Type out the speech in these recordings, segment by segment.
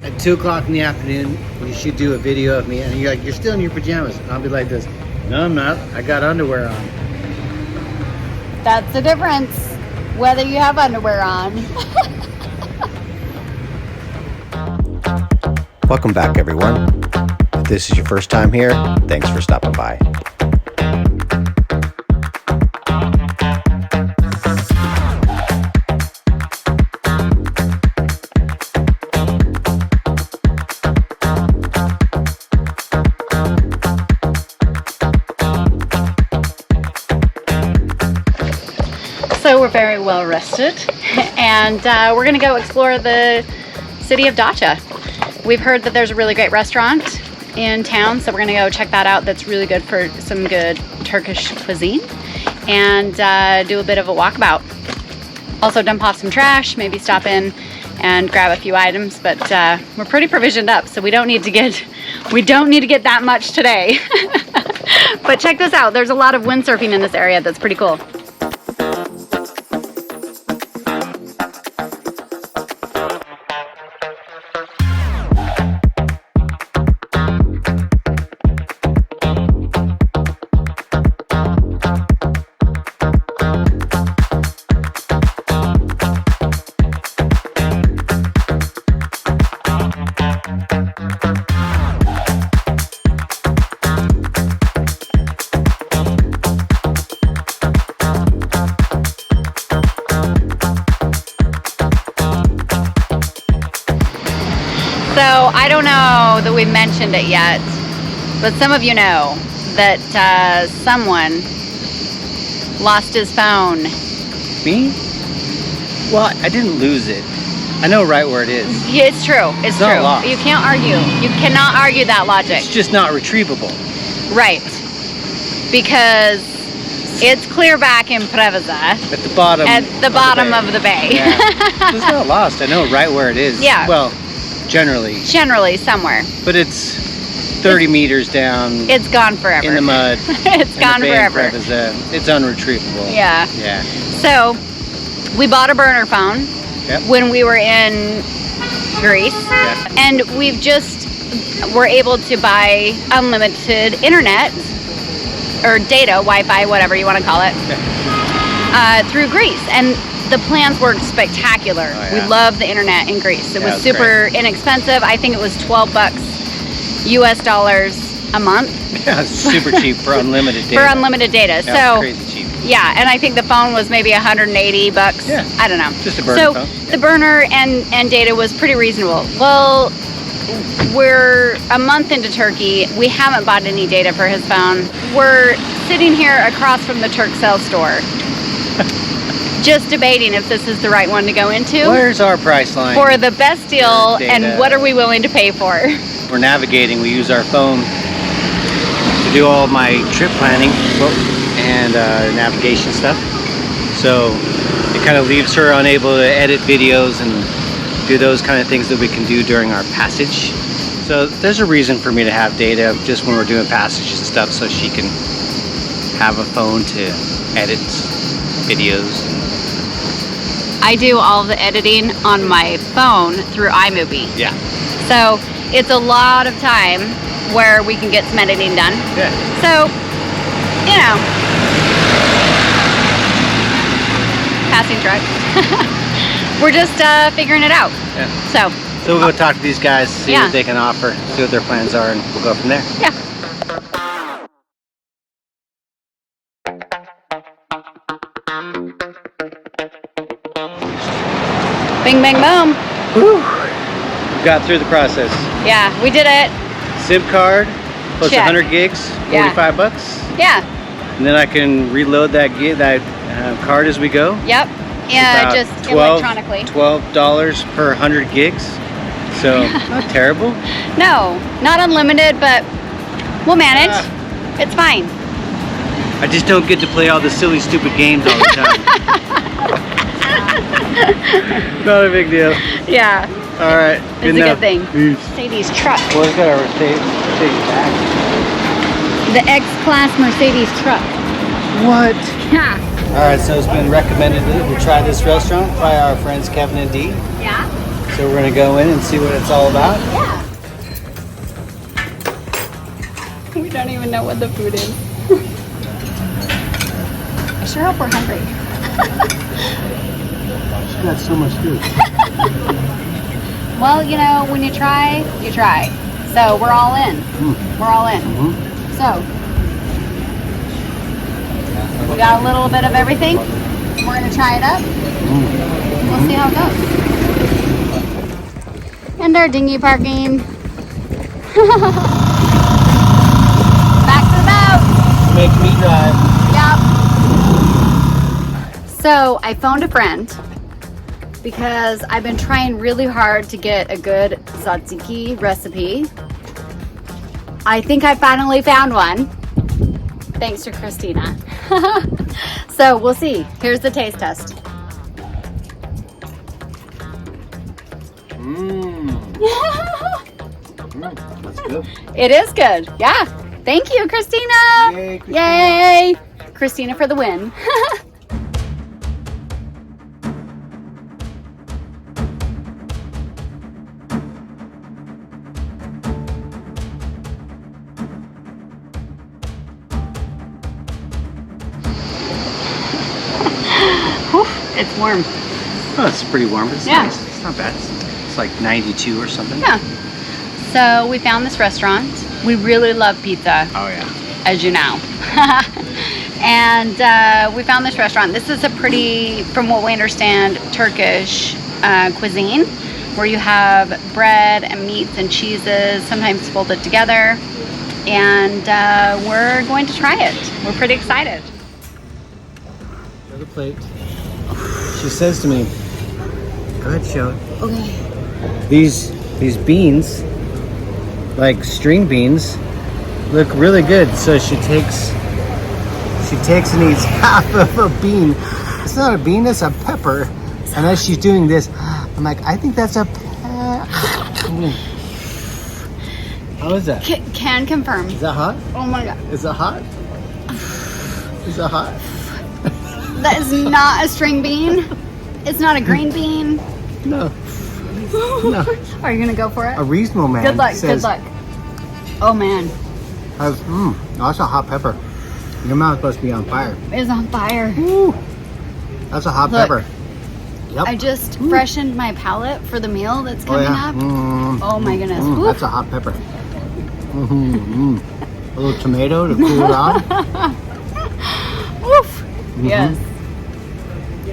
At 2 o'clock in the afternoon, you should do a video of me, and you're like, you're still in your pajamas. And I'll be like this, no, I'm not. I got underwear on. That's the difference, whether you have underwear on. Welcome back, everyone. If this is your first time here, thanks for stopping by. So we're very well rested, and we're gonna go explore the city of Datça. We've heard that there's a really great restaurant in town, so we're gonna go check that out. That's really good for some good Turkish cuisine, and do a bit of a walkabout. Also dump off some trash, maybe stop in and grab a few items, but we're pretty provisioned up, so we don't need to get that much today. But check this out, there's a lot of windsurfing in this area that's pretty cool. So I don't know that we've mentioned it yet, but some of you know that someone lost his phone. Me? Well, I didn't lose it. I know right where it is. Yeah, it's true. It's true. Not lost. You can't argue. You cannot argue that logic. It's just not retrievable. Right. Because it's clear back in Preveza. At the bottom. At the bottom of the bay. Yeah. It's not lost. I know right where it is. Yeah. Well, generally. Generally, somewhere. But it's 30 meters down. It's gone forever. In the mud. It's gone forever. It's unretrievable. Yeah. Yeah. So, we bought a burner phone. Yep. When we were in Greece, and we're able to buy unlimited internet or data, Wi-Fi, whatever you want to call it, through Greece, and the plans were spectacular. Oh, yeah. We love the internet in Greece. It was was super inexpensive. I think it was $12 US dollars a month. Yeah, it's super cheap for unlimited data. For unlimited data. Yeah, so crazy cheap. yeah, and I think the phone was maybe $180. Yeah. I don't know. Just a burner phone. The burner and data was pretty reasonable. Well, we're a month into Turkey. We haven't bought any data for his phone. We're sitting here across from the Turkcell store, just debating if this is the right one to go into. Where's our price line? For the best deal, and what are we willing to pay for? We're navigating. We use our phone to do all my trip planning and navigation stuff. So it kind of leaves her unable to edit videos and do those kind of things that we can do during our passage. So there's a reason for me to have data just when we're doing passages and stuff, so she can have a phone to edit videos. I do all the editing on my phone through iMovie. Yeah. So it's a lot of time where we can get some editing done. Yeah. So, you know, passing truck. We're just figuring it out. Yeah. So we'll go talk to these guys, see what they can offer, see what their plans are, and we'll go from there. Yeah. Bing, bang, boom. Whew. We got through the process. Yeah, we did it. SIM card plus Check. 100 gigs, 45 bucks. Yeah. And then I can reload that card as we go. Yep. Yeah, just electronically. $12 per 100 gigs. So not terrible. No, not unlimited, but we'll manage. It's fine. I just don't get to play all the silly, stupid games all the time. Not a big deal. Yeah. All right. It's a good thing. Peace. Mercedes truck. Well, it's got our Mercedes back. The X-Class Mercedes truck. What? Yeah. All right, so it's been recommended that we try this restaurant by our friends Kevin and Dee. Yeah. So we're gonna go in and see what it's all about. Yeah. We don't even know what the food is. I sure hope we're hungry. She's got so much food. Well, you know, when you try, you try. So we're all in. We're all in. So we got a little bit of everything. We're gonna try it up. We'll see how it goes. And our dinghy parking. Back to the boat. Make me drive. Yep. So I phoned a friend because I've been trying really hard to get a good tzatziki recipe. I think I finally found one. Thanks to Christina. So we'll see. Here's the taste test. That's good. It is good. Yeah. Thank you, Christina. Yay, Christina. Yay. Christina for the win. Whew, it's warm. Oh, it's pretty warm, but it's Yeah. nice. It's not bad. It's like 92 or something. Yeah. So we found this restaurant. We really love pizza, Oh yeah. as you know. And we found this restaurant. This is a pretty, from what we understand, Turkish cuisine, where you have bread and meats and cheeses, sometimes folded together. And we're going to try it. We're pretty excited. Another plate. She says to me, "Go ahead, show it." Okay. These beans, like string beans, look really good. So she takes and eats half of a bean. It's not a bean, it's a pepper. And as she's doing this, I'm like, I think that's a How is that? Can confirm. Is that hot? Oh my God. Is it hot? Is it hot? That is not a string bean. It's not a green bean. No. No. Are you going to go for it? A reasonable man Good luck. says, Good luck. Oh man. That's a hot pepper. Your mouth must be on fire. It's on fire. Ooh, that's a hot Look. pepper. Yep. I just freshened my palate for the meal that's coming up. Oh my goodness. Ooh. That's a hot pepper. A little tomato to cool it off. Oof. Yes.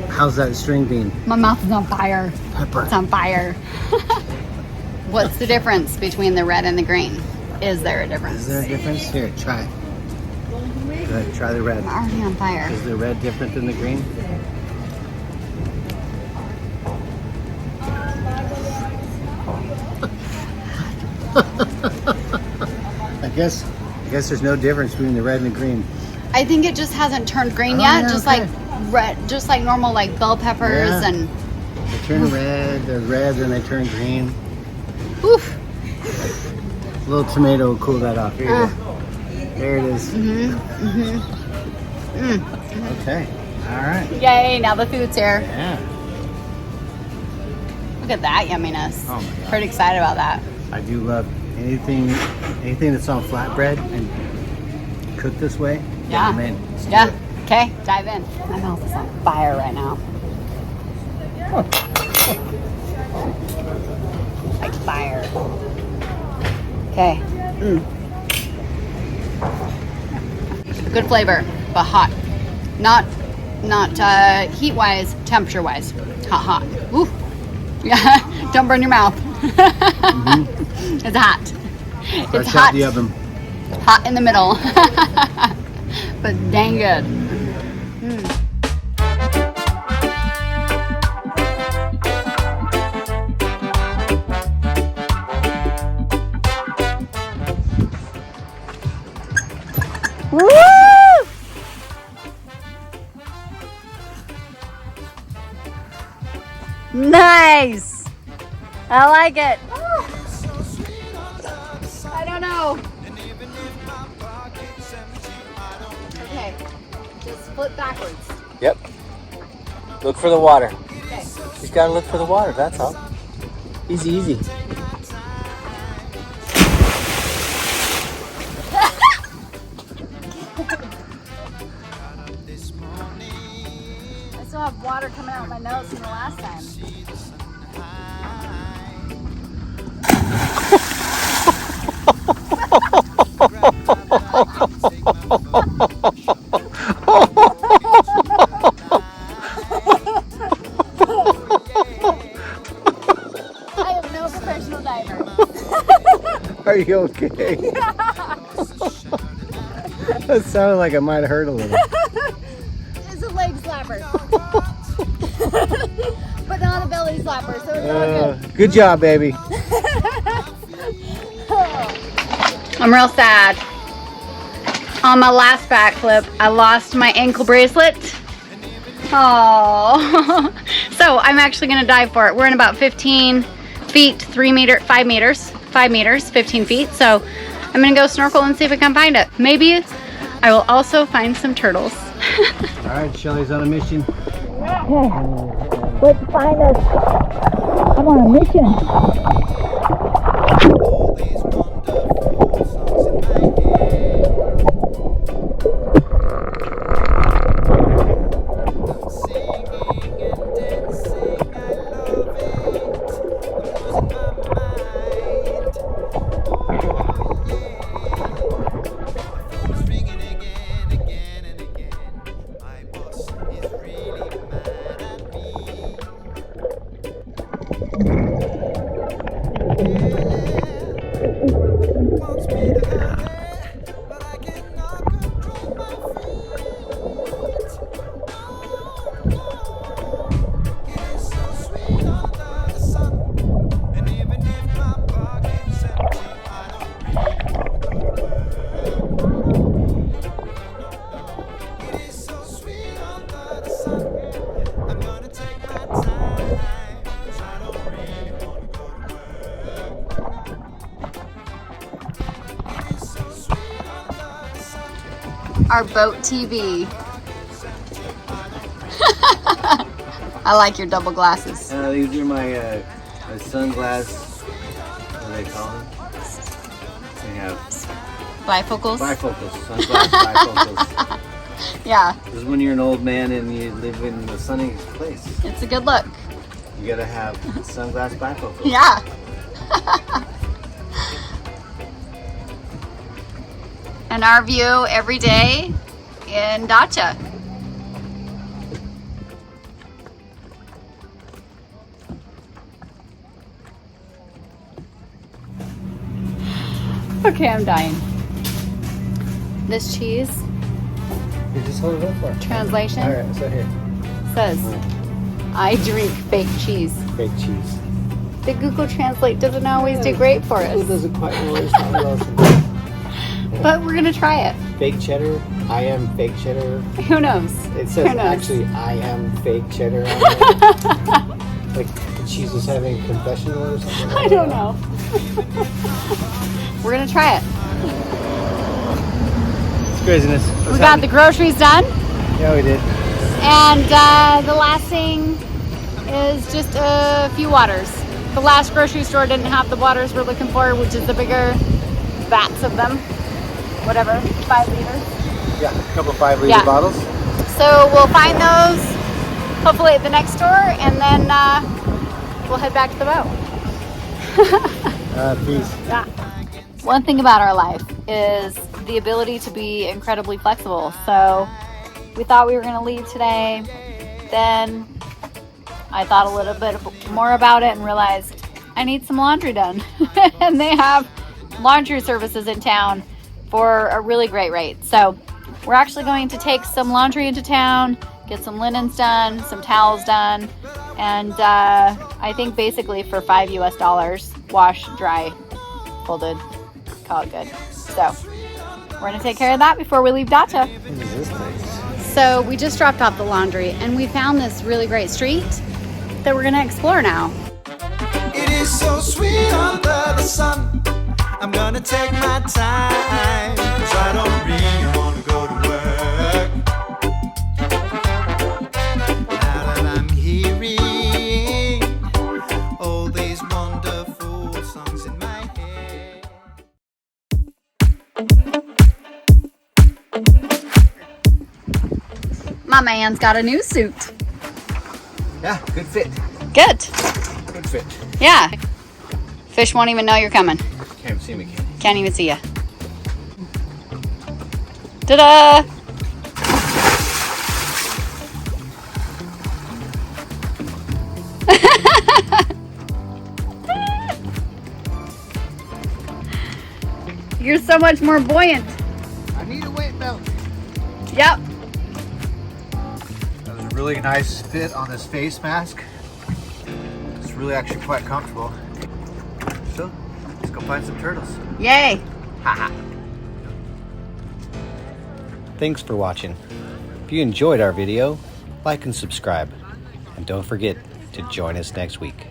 How's that string bean? My mouth is on fire. Pepper. It's on fire. What's the difference between the red and the green? Is there a difference? Is there a difference? Here, try it. Go ahead, try the red. I'm already on fire. Is the red different than the green? I guess there's no difference between the red and the green. I think it just hasn't turned green Oh, yet. yeah, Just okay. like red, just like normal, like bell peppers Yeah. and. They turn red, they're red, then they turn green. Oof. A little tomato will cool that off. Here it is. There it is. Okay. All right. Yay! Now the food's here. Yeah. Look at that yumminess. Oh my God. Pretty excited about that. I do love anything that's on flatbread and cooked this way. Yeah. I'm in. Yeah. Okay, dive in. My mouth is on fire right now. Like fire. Okay. Good flavor, but hot. Not heat wise, temperature wise. Hot. Ooh. Yeah. Don't burn your mouth. It's hot. It's Fresh hot. out the oven. Hot in the middle. But dang good. Woo! Nice. I like it. I don't know. Okay, just flip backwards. Yep. Look for the water. Okay. She's got to look for the water, that's all. Easy, easy. I still have water coming out of my nose from the last time. I am no professional diver. Are you okay? That sounded like it might have hurt a little. It's a leg slapper. But not a belly slapper, so it's all good. Good job, baby. I'm real sad. On my last backflip, I lost my ankle bracelet. Oh, so I'm actually gonna dive for it. We're in about 15 feet, 5 meters, 15 feet. So I'm gonna go snorkel and see if I can find it. Maybe I will also find some turtles. All right, Shelly's on a mission. Okay, let's find us. I'm on a mission. Our boat TV. I like your double glasses. These are my sunglass. What do they call them? They have Bifocals? bifocals. Sunglass bifocals. Yeah. This is when you're an old man and you live in the sunny place. It's a good look. You gotta have sunglass bifocals. Yeah. And our view every day in Datça. Okay, I'm dying. This cheese, You just hold it up for it. translation, All right, so here. says, I drink fake cheese. Fake cheese. The Google Translate doesn't always do great for It us, doesn't quite always sound well. but we're gonna try it. Fake cheddar. I am fake cheddar. Who knows? It says Who knows? actually I am fake cheddar on there. Like the cheese was having a confessional or something. I don't know. We're gonna try it. It's craziness. We got the groceries done, Yeah, we did. and the last thing is just a few waters. The last grocery store didn't have the waters we're looking for, which is the bigger vats of them. Whatever, 5 liters. Yeah, a couple 5-liter Yeah. bottles. So we'll find those hopefully at the next store, and then we'll head back to the boat. Peace. Yeah. One thing about our life is the ability to be incredibly flexible. So we thought we were going to leave today. Then I thought a little bit more about it and realized I need some laundry done. And they have laundry services in town for a really great rate. So we're actually going to take some laundry into town, get some linens done, some towels done, and I think basically for $5 US, wash, dry, folded, call it good. So we're gonna take care of that before we leave Datça. What is this place? So we just dropped off the laundry and we found this really great street that we're gonna explore now. It is so sweet under the sun. I'm gonna take my time, 'cause I don't really wanna go to work. Now that I'm hearing all these wonderful My man's got a new suit. Yeah, good fit. Good. Good fit. Yeah. Fish won't even know you're coming. Can't even see me, kid. Can't even see you. Ta-da! You're so much more buoyant. I need a weight belt. Yep. That was a really nice fit on this face mask. It's really actually quite comfortable. So, let's go find some turtles. Yay. Haha. Thanks for watching. If you enjoyed our video, like and subscribe. And don't forget to join us next week.